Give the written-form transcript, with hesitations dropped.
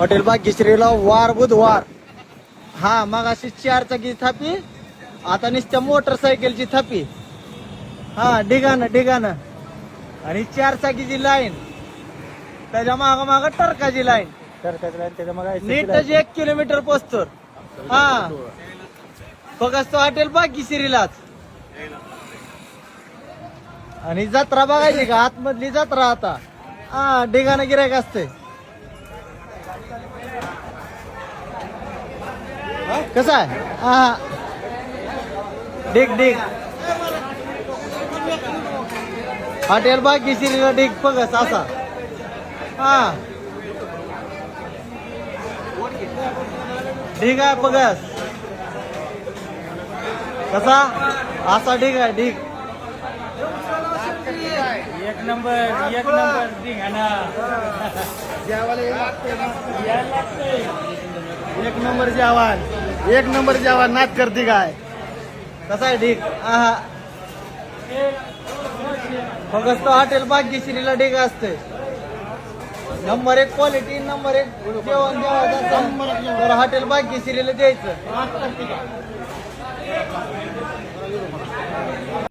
Hotel भाग्यश्रीला वार बुधवार. हा मग अशी 4 चाकी थापी, आता नुसत्या मोटरसायकलची थापी. हा डिगानं आणि 4 चाकीची लाईन, त्याच्या माग टरकाची लाईन. नीटच 1 किलोमीटर पोचतो. हा फक्त हॉटेल भाग्यश्रीलाच. आणि जत्रा बघायची का आतमधली जत्रा आता. हा डिगानं गिरायक असते. कसं आहे. हा डिग हॉटेल भाग्यश्रीला डिग पगस असा. हा डिग आहे पगस कसा असा डिग आहे डिग. एक नंबर धिंगाणा. एक नंबर जेवण नाच करते काय. कसा आहे डिग. हा फक्त हॉटेल भाग्यश्रीला डिग असते. नंबर 1 क्वालिटी, नंबर 1 जेवण द्यावं तर हॉटेल भाग्यश्रीला द्यायचं.